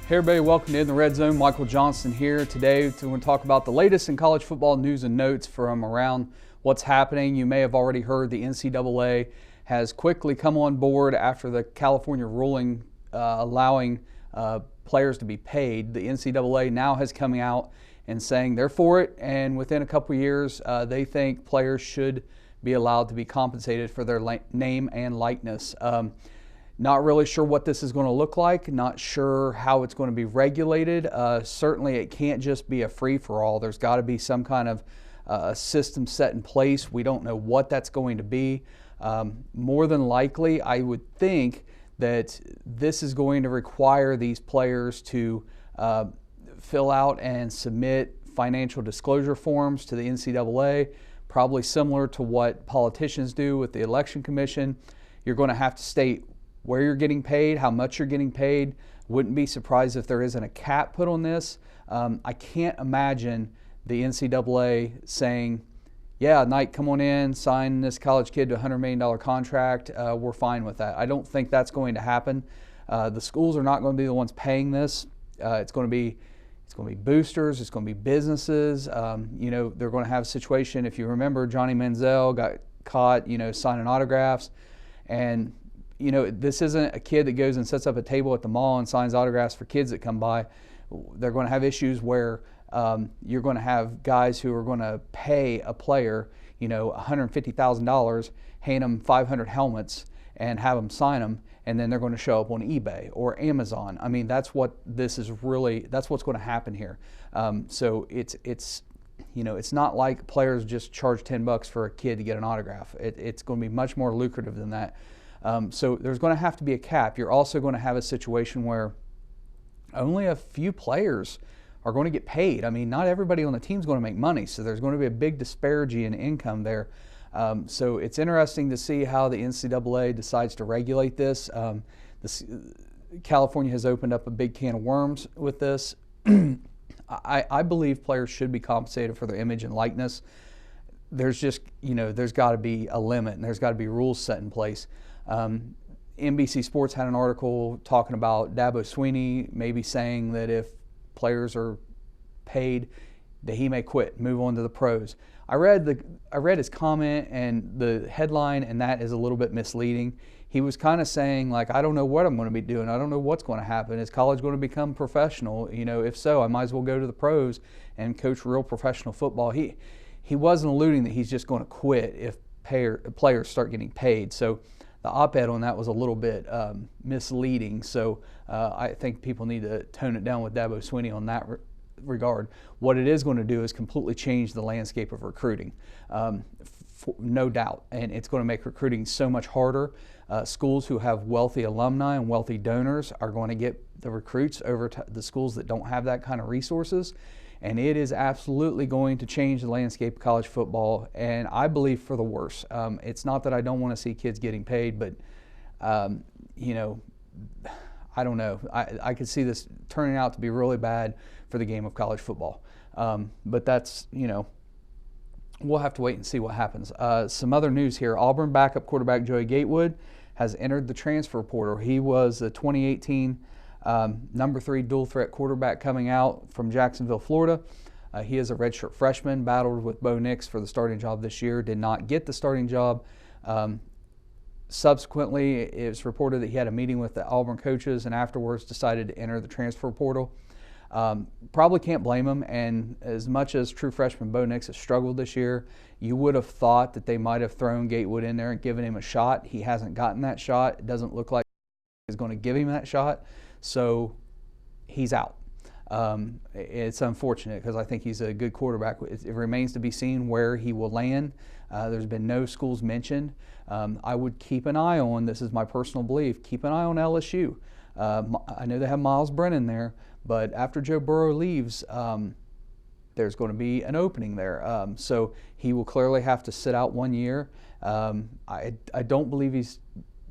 Hey everybody, welcome to In the Red Zone. Michael Johnston here. Today we're going to talk about the latest in college football news and notes from around what's happening. You may have already heard the NCAA has quickly come on board after the California ruling allowing players to be paid. The NCAA now has come out and saying they're for it, and within a couple years they think players should be allowed to be compensated for their name and likeness. Not really sure what this is going to look like, not sure how it's going to be regulated. Certainly it can't just be a free-for-all. There's got to be some kind of system set in place. We don't know what that's going to be. More than likely, I would think that this is going to require these players to fill out and submit financial disclosure forms to the NCAA, probably similar to what politicians do with the Election Commission. You're going to have to state where you're getting paid, how much you're getting paid. Wouldn't be surprised if there isn't a cap put on this. I can't imagine the NCAA saying, yeah, Knight, come on in, sign this college kid to a $100 million contract. We're fine with that. I don't think that's going to happen. The schools are not going to be the ones paying this. It's going to be boosters. It's going to be businesses. They're going to have a situation. If you remember, Johnny Manziel got caught, signing autographs, and this isn't a kid that goes and sets up a table at the mall and signs autographs for kids that come by. They're going to have issues where you're going to have guys who are going to pay a player, $150,000, hand them 500 helmets and have them sign them, and then they're going to show up on eBay or Amazon. I mean, that's what's going to happen here. So it's not like players just charge $10 for a kid to get an autograph. It's going to be much more lucrative than that. So there's going to have to be a cap. You're also going to have a situation where only a few players are going to get paid. I mean, not everybody on the team is going to make money, so there's going to be a big disparity in income there. So it's interesting to see how the NCAA decides to regulate this. California has opened up a big can of worms with this. I believe players should be compensated for their image and likeness. There's just, there's got to be a limit, and there's got to be rules set in place. NBC Sports had an article talking about Dabo Swinney maybe saying that if players are paid, that he may quit, move on to the pros. I read his comment and the headline, and that is a little bit misleading. He was kind of saying, like, I don't know what I'm going to be doing. I don't know what's going to happen. Is college going to become professional? If so, I might as well go to the pros and coach real professional football. He wasn't alluding that he's just going to quit if players start getting paid. So the op-ed on that was a little bit misleading. So I think people need to tone it down with Dabo Swinney on that regard. What it is going to do is completely change the landscape of recruiting, no doubt. And it's going to make recruiting so much harder. Schools who have wealthy alumni and wealthy donors are going to get the recruits over to the schools that don't have that kind of resources. And it is absolutely going to change the landscape of college football, and I believe for the worse. It's not that I don't want to see kids getting paid, but, I don't know. I could see this turning out to be really bad for the game of college football. But that's, we'll have to wait and see what happens. Some other news here. Auburn backup quarterback Joey Gatewood has entered the transfer portal. He was a 2018 number 3 dual threat quarterback coming out from Jacksonville, Florida. He is a redshirt freshman, battled with Bo Nix for the starting job this year, did not get the starting job. Subsequently, it was reported that he had a meeting with the Auburn coaches and afterwards decided to enter the transfer portal. Probably can't blame him, and as much as true freshman Bo Nix has struggled this year, you would have thought that they might have thrown Gatewood in there and given him a shot. He hasn't gotten that shot. It doesn't look like he's going to give him that shot. So he's out. It's unfortunate because I think he's a good quarterback. It remains to be seen where he will land. There's been no schools mentioned. I would keep an eye on, this is my personal belief, keep an eye on LSU. I know they have Miles Brennan there, but after Joe Burrow leaves, there's going to be an opening there. So he will clearly have to sit out 1 year. I don't believe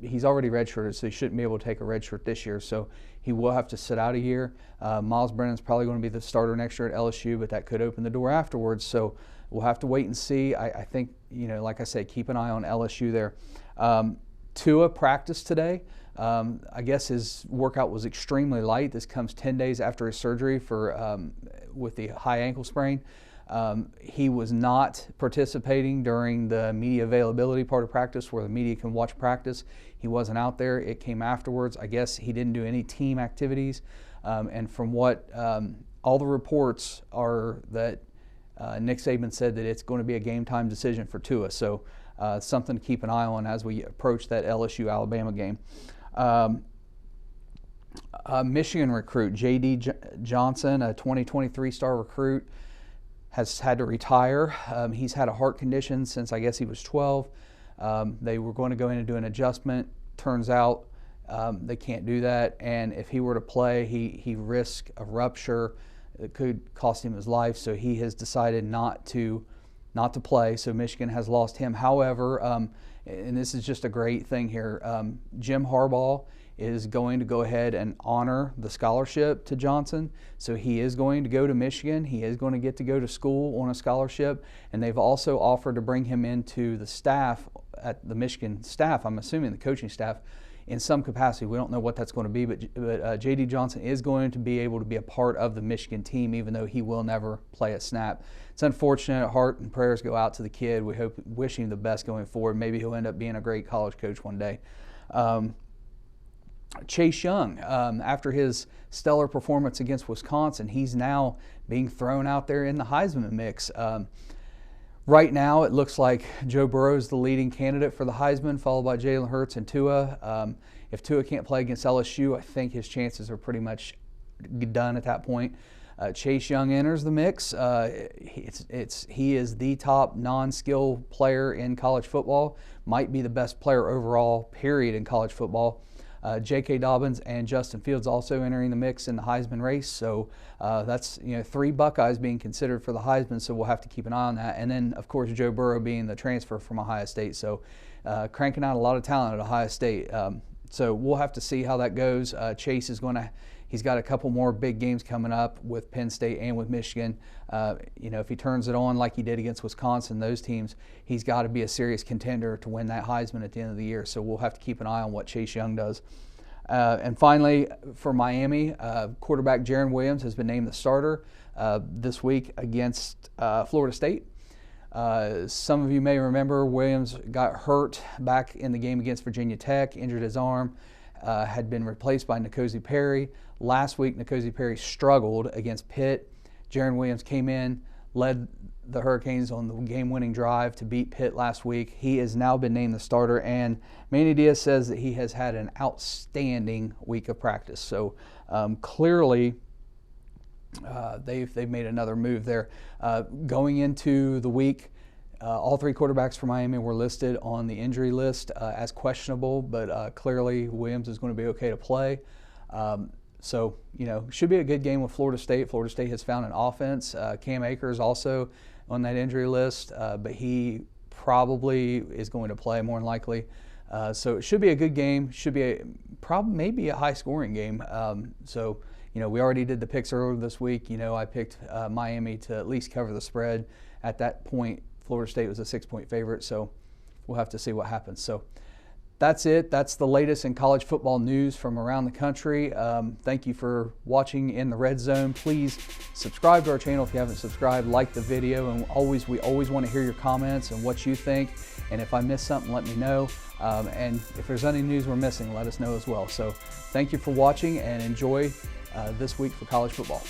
he's already redshirted, so he shouldn't be able to take a redshirt this year. So he will have to sit out a year. Miles Brennan's probably going to be the starter next year at LSU, but that could open the door afterwards. So we'll have to wait and see. I think, like I said, keep an eye on LSU there. Tua practiced today. I guess his workout was extremely light. This comes 10 days after his surgery with the high ankle sprain. He was not participating during the media availability part of practice where the media can watch practice. He wasn't out there. It came afterwards. I guess he didn't do any team activities. And from what all the reports are that Nick Saban said that it's going to be a game time decision for Tua. So something to keep an eye on as we approach that LSU-Alabama game. Michigan recruit J.D. Johnston, a 2023 star recruit, has had to retire. He's had a heart condition since I guess he was 12. They were going to go in and do an adjustment. Turns out they can't do that, and if he were to play, he risked a rupture. It could cost him his life, so he has decided not to play. So Michigan has lost him. However, and this is just a great thing here, Jim Harbaugh is going to go ahead and honor the scholarship to Johnston. So he is going to go to Michigan. He is going to get to go to school on a scholarship, and they've also offered to bring him into the staff, at the Michigan staff, I'm assuming the coaching staff, in some capacity. We don't know what that's going to be, but J.D. Johnston is going to be able to be a part of the Michigan team, even though he will never play a snap. It's unfortunate. Heart and prayers go out to the kid. We wish him the best going forward. Maybe he'll end up being a great college coach one day. Chase Young, after his stellar performance against Wisconsin, he's now being thrown out there in the Heisman mix. Right now, it looks like Joe Burrow is the leading candidate for the Heisman, followed by Jalen Hurts and Tua. If Tua can't play against LSU, I think his chances are pretty much done at that point. Chase Young enters the mix. He is the top non-skill player in college football, might be the best player overall, period, in college football. J.K. Dobbins and Justin Fields also entering the mix in the Heisman race. So that's 3 Buckeyes being considered for the Heisman, so we'll have to keep an eye on that. And then, of course, Joe Burrow being the transfer from Ohio State. So cranking out a lot of talent at Ohio State. So we'll have to see how that goes. Chase is he's got a couple more big games coming up with Penn State and with Michigan. If he turns it on like he did against Wisconsin, those teams, he's got to be a serious contender to win that Heisman at the end of the year. So we'll have to keep an eye on what Chase Young does. And finally, for Miami, quarterback Jaron Williams has been named the starter this week against Florida State. Some of you may remember Williams got hurt back in the game against Virginia Tech, injured his arm, had been replaced by N'Kosi Perry. Last week, N'Kosi Perry struggled against Pitt. Jarren Williams came in, led the Hurricanes on the game-winning drive to beat Pitt last week. He has now been named the starter, and Manny Diaz says that he has had an outstanding week of practice. So clearly, they've made another move there. Going into the week, all 3 quarterbacks for Miami were listed on the injury list as questionable, but clearly Williams is going to be okay to play. So, should be a good game with Florida State. Florida State has found an offense. Cam Akers also on that injury list, but he probably is going to play more than likely. So it should be a good game. Should be maybe a high-scoring game. We already did the picks earlier this week. I picked Miami to at least cover the spread. At that point, Florida State was a 6-point favorite, so we'll have to see what happens. So that's it. That's the latest in college football news from around the country. Thank you for watching in the Red Zone. Please subscribe to our channel if you haven't subscribed, like the video, and we always want to hear your comments and what you think. And if I missed something, let me know. And if there's any news we're missing, let us know as well. So thank you for watching, and enjoy this week for college football.